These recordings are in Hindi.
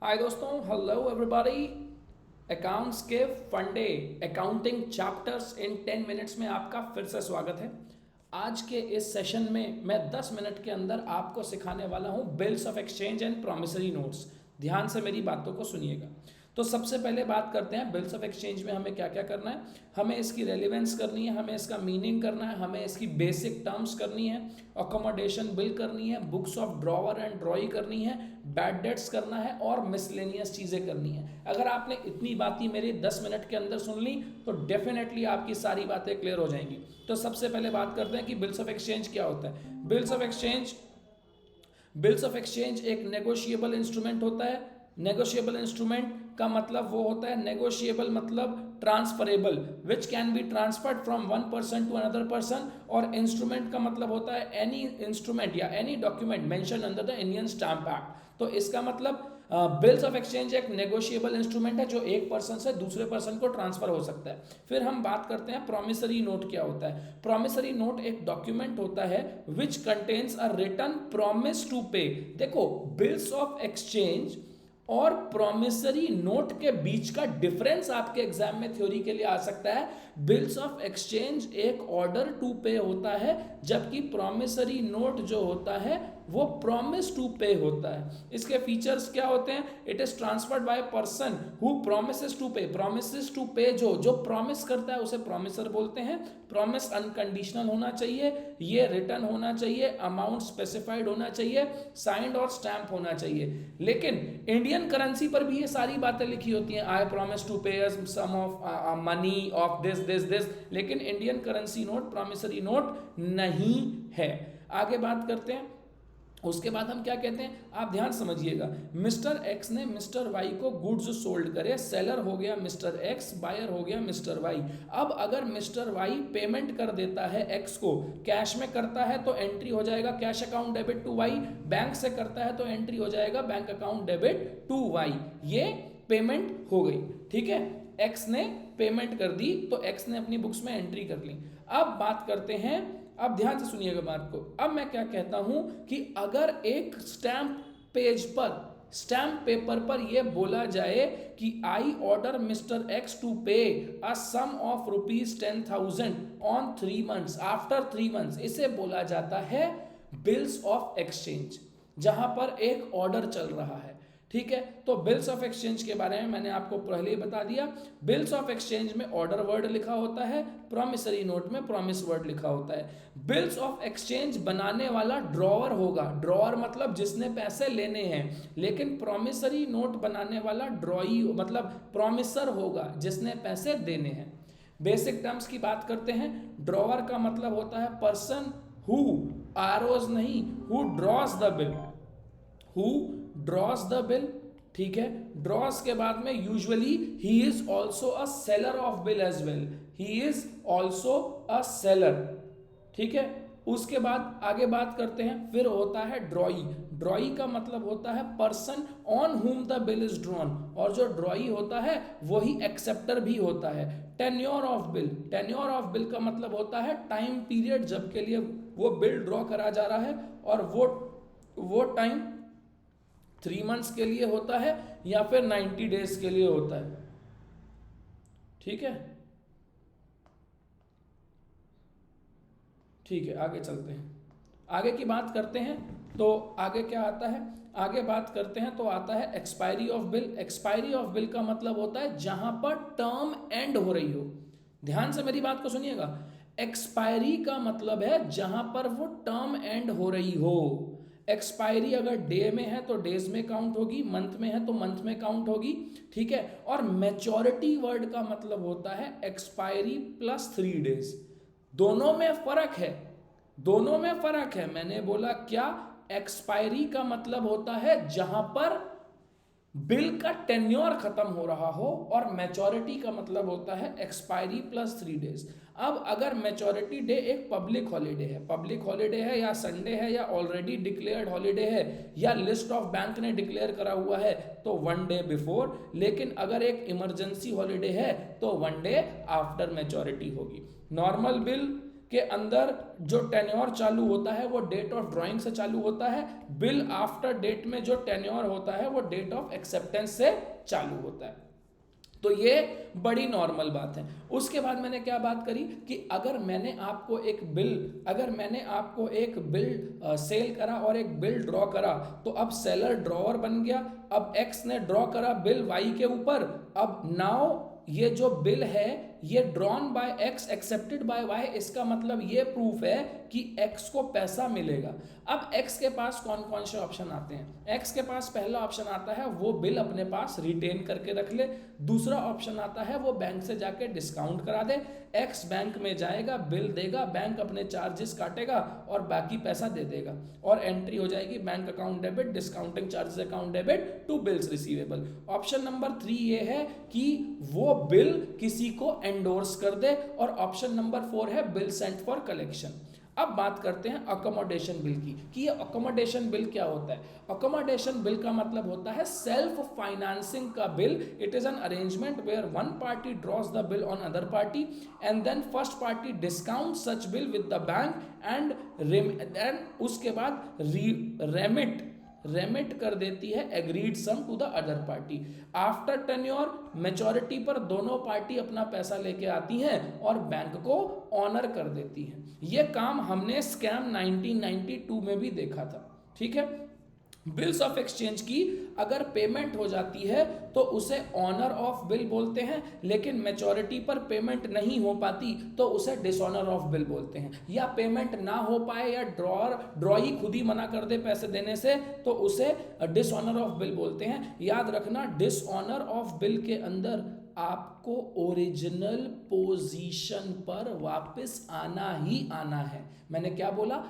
हाय दोस्तों, हेलो एवरीबॉडी। अकाउंट्स के फंडे अकाउंटिंग चैप्टर्स इन 10 मिनट्स में आपका फिर से स्वागत है। आज के इस सेशन में मैं 10 मिनट के अंदर आपको सिखाने वाला हूं bills of exchange and promissory notes. ध्यान से मेरी बातों को सुनिएगा। तो सबसे पहले बात करते हैं बिल्स ऑफ एक्सचेंज में हमें क्या क्या करना है। हमें इसकी रेलिवेंस करनी है, हमें इसका मीनिंग करना है, हमें इसकी बेसिक टर्म्स करनी है, अकोमोडेशन बिल करनी है, बुक्स ऑफ ड्रॉवर एंड ड्रॉई करनी है, बैड डेट्स करना है और मिसलेनियस चीज़ें करनी है। अगर आपने इतनी बातें मेरी 10 मिनट के अंदर सुन ली तो डेफिनेटली आपकी सारी बातें क्लियर हो जाएंगी। तो सबसे पहले बात करते हैं कि बिल्स ऑफ एक्सचेंज क्या होता है। बिल्स ऑफ एक्सचेंज एक नेगोशिएबल इंस्ट्रूमेंट होता है। नेगोशिएबल इंस्ट्रूमेंट का मतलब वो होता है, नेगोशिएबल मतलब transferable, which can be transferred from one person to another person. और इंस्ट्रूमेंट का मतलब होता है एनी इंस्ट्रूमेंट या any document mention under the Indian Stamp Act. तो इसका मतलब बिल्स ऑफ एक्सचेंज एक नेगोशिएबल इंस्ट्रूमेंट है जो एक पर्सन से दूसरे पर्सन को ट्रांसफर हो सकता है। फिर हम बात करते हैं प्रॉमिसरी नोट क्या होता है। प्रॉमिसरी नोट एक डॉक्यूमेंट होता है which contains a written promise to pay. देखो, बिल्स ऑफ एक्सचेंज और प्रॉमिसरी नोट के बीच का डिफरेंस आपके एग्जाम में थ्योरी के लिए आ सकता है। बिल्स ऑफ एक्सचेंज एक ऑर्डर टू पे होता है, जबकि प्रॉमिसरी नोट जो होता है वो प्रॉमिस टू पे होता है। इसके फीचर्स क्या होते हैं? It is transferred by person who promises to pay. Promises to pay जो प्रॉमिस करता है उसे प्रॉमिसर बोलते हैं। प्रॉमिस अनकंडीशनल होना चाहिए, ये रिटर्न होना चाहिए, अमाउंट स्पेसिफाइड होना चाहिए, साइंड और स्टैंप होना चाहिए। लेकिन इंडियन करेंसी पर भी ये सारी बातें लिखी होती हैं, आई promise to pay sum of money of this this this. लेकिन Indian currency note promissory note नहीं है। आगे बात करते हैं। उसके बाद हम क्या कहते हैं, आप ध्यान समझिएगा। मिस्टर एक्स ने मिस्टर वाई को गुड्स सोल्ड करे। सेलर हो गया मिस्टर एक्स, बायर हो गया मिस्टर वाई। अब अगर मिस्टर वाई पेमेंट कर देता है एक्स को, कैश में करता है तो एंट्री हो जाएगा cash account debit to Y, bank से करता है तो एंट्री हो जाएगा bank account debit to Y. ये पेमेंट हो गई, ठीक है। एक्स ने पेमेंट कर दी तो एक्स ने अपनी बुक्स में एंट्री कर ली। अब बात करते हैं, अब ध्यान से सुनिएगा बात को। अब मैं क्या कहता हूं कि अगर एक स्टैंप पेज पर, स्टैंप पेपर पर यह बोला जाए कि I order mister X to pay a sum of ₹10,000 on 3 months after 3 months, इसे बोला जाता है बिल्स ऑफ एक्सचेंज, जहां पर एक ऑर्डर चल रहा है, ठीक है। तो बिल्स ऑफ एक्सचेंज के बारे में मैंने आपको पहले ही बता दिया। बिल्स ऑफ एक्सचेंज में ऑर्डर वर्ड लिखा होता है, प्रॉमिसरी नोट में प्रॉमिस वर्ड लिखा होता है। बिल्स ऑफ एक्सचेंज बनाने वाला ड्रॉवर होगा। ड्रॉवर मतलब जिसने पैसे लेने हैं, लेकिन प्रॉमिसरी नोट बनाने वाला ड्रॉई मतलब प्रॉमिसर होगा जिसने पैसे देने हैं। बेसिक टर्म्स की बात करते हैं। ड्रॉवर का मतलब होता है पर्सन हु, आरओज नहीं, who draws the bill, who draws the bill, ठीक है। ड्रॉज के बाद में usually he is also a seller of bill as well, he is also a seller, ठीक है। उसके बाद आगे बात करते हैं। फिर होता है ड्रॉई। ड्रॉई का मतलब होता है person on whom the bill is drawn, और जो ड्रॉई होता है वही एक्सेप्टर भी होता है। Tenure of bill, tenure of bill का मतलब होता है टाइम पीरियड जब के लिए वो बिल ड्रॉ करा जा रहा है, और वो टाइम 3 months के लिए होता है या फिर 90 days के लिए होता है, ठीक है। ठीक है, आगे चलते हैं। आगे की बात करते हैं तो आगे क्या आता है, आगे बात करते हैं तो आता है expiry of bill. Expiry of bill का मतलब होता है जहां पर टर्म एंड हो रही हो। ध्यान से मेरी बात को सुनिएगा। एक्सपायरी का मतलब है जहां पर वो टर्म एंड हो रही हो। एक्सपायरी अगर डे में है तो डेज में काउंट होगी, मंथ में है तो मंथ में काउंट होगी, ठीक है। और मैच्योरिटी वर्ड का मतलब होता है एक्सपायरी प्लस 3 days। दोनों में फर्क है, दोनों में फर्क है। मैंने बोला क्या, एक्सपायरी का मतलब होता है जहां पर बिल का टेन्योर खत्म हो रहा हो, और मैच्योरिटी का मतलब होता है एक्सपायरी प्लस 3 days। अब अगर मैच्योरिटी डे एक पब्लिक हॉलीडे है, पब्लिक हॉलीडे है या संडे है या ऑलरेडी डिक्लेयर्ड हॉलीडे है या लिस्ट ऑफ बैंक ने डिक्लेयर करा हुआ है तो 1 day बिफोर। लेकिन अगर एक इमरजेंसी हॉलीडे है तो 1 day आफ्टर मैच्योरिटी होगी। नॉर्मल बिल के अंदर जो टेन्योर चालू होता है वो डेट ऑफ ड्राइंग से चालू होता है, बिल आफ्टर डेट में जो टेन्योर होता है वो डेट ऑफ एक्सेप्टेंस से चालू होता है। तो ये बड़ी नॉर्मल बात है। उसके बाद मैंने क्या बात करी कि अगर मैंने आपको एक बिल सेल करा और एक बिल ड्रॉ करा, तो अब सेलर ड्रॉवर बन गया। अब एक्स ने ड्रॉ करा बिल वाई के ऊपर, अब नाउ ये जो बिल है ये drawn by X accepted by Y, इसका मतलब ये प्रूफ है कि एक्स को पैसा मिलेगा। अब एक्स के पास कौन कौन से ऑप्शन आते हैं? एक्स के पास पहला ऑप्शन आता है वो बिल अपने पास रिटेन करके रख ले। दूसरा ऑप्शन आता है वो बैंक से जाके डिस्काउंट करा दे। एक्स बैंक में जाएगा, बिल देगा, बैंक अपने चार्जेस काटेगा और बाकी पैसा दे देगा और एंट्री हो जाएगी bank account debit, discounting charges account debit to bills receivable. Option number 3 ये है कि वो बिल किसी को एंडोर्स कर दे, और ऑप्शन नंबर 4 है बिल सेंट फॉर कलेक्शन। अब बात करते हैं अकोमोडेशन बिल की कि ये अकोमोडेशन बिल क्या होता है। अकोमोडेशन बिल का मतलब होता है सेल्फ फाइनेंसिंग का bill. It is an arrangement where one party draws the bill on other party and then first party discount such bill with the bank and उसके बाद रेमिट कर देती है agreed sum to the other party. After tenure maturity पर दोनों पार्टी अपना पैसा लेके आती हैं और बैंक को ऑनर कर देती हैं। ये काम हमने स्कैम 1992 में भी देखा था, ठीक है। बिल्स ऑफ एक्सचेंज की अगर पेमेंट हो जाती है तो उसे ऑनर ऑफ बिल बोलते हैं, लेकिन मैच्योरिटी पर पेमेंट नहीं हो पाती तो उसे डिसऑनर ऑफ बिल बोलते हैं। या पेमेंट ना हो पाए या ड्रॉई खुद ही मना कर दे पैसे देने से तो उसे डिसऑनर ऑफ बिल बोलते हैं। याद रखना, डिसऑनर ऑफ बिल के अंदर आपको ओरिजिनल पोजीशन पर वापस आना ही आना है। मैंने क्या बोला?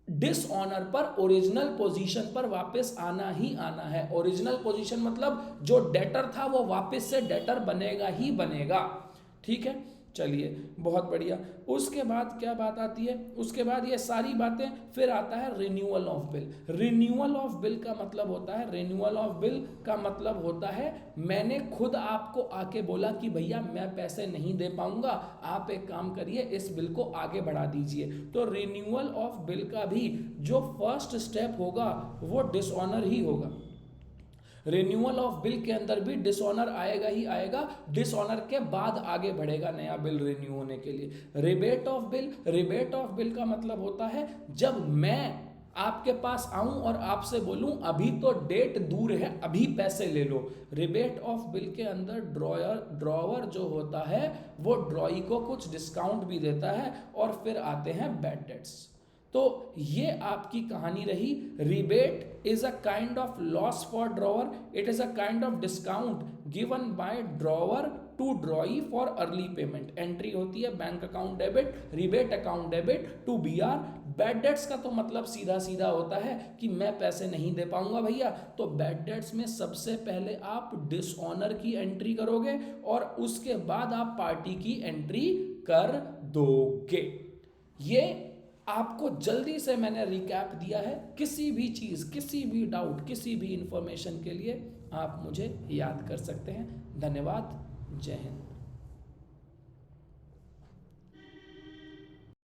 डिसऑनर पर ओरिजिनल पोजीशन पर वापस आना ही आना है। ओरिजिनल पोजीशन मतलब जो डेटर था वो वापस से डेटर बनेगा ही बनेगा, ठीक है। चलिए, बहुत बढ़िया। उसके बाद क्या बात आती है? उसके बाद ये सारी बातें, फिर आता है renewal of bill. Renewal of bill का मतलब होता है मैंने खुद आपको आके बोला कि भैया मैं पैसे नहीं दे पाऊंगा, आप एक काम करिए इस बिल को आगे बढ़ा दीजिए। तो रिन्यूअल ऑफ बिल का भी जो फर्स्ट स्टेप होगा वो डिसऑनर ही होगा। रिन्यूअल ऑफ बिल के अंदर भी डिसऑनर आएगा ही आएगा, डिसऑनर के बाद आगे बढ़ेगा नया बिल रिन्यू होने के लिए। रिबेट ऑफ बिल का मतलब होता है जब मैं आपके पास आऊं और आपसे बोलूं अभी तो डेट दूर है, अभी पैसे ले लो। रिबेट ऑफ बिल के अंदर ड्रॉवर जो होता है वो ड्रॉई को कुछ डिस्काउंट भी देता है और फिर आते हैं बैड डेट्स। तो ये आपकी कहानी रही। Rebate is a kind of loss for drawer, it is a kind of discount given by drawer to drawee for early payment. Entry होती है bank account debit, rebate account debit to BR. Bad debts का तो मतलब सीधा सीधा होता है कि मैं पैसे नहीं दे पाऊंगा भैया, तो बैड डेट्स में सबसे पहले आप डिसऑनर की एंट्री करोगे और उसके बाद आप पार्टी की एंट्री कर दोगे। ये आपको जल्दी से मैंने रिकैप दिया है। किसी भी चीज़, किसी भी डाउट, किसी भी इंफॉर्मेशन के लिए आप मुझे याद कर सकते हैं। धन्यवाद। जय हिंद।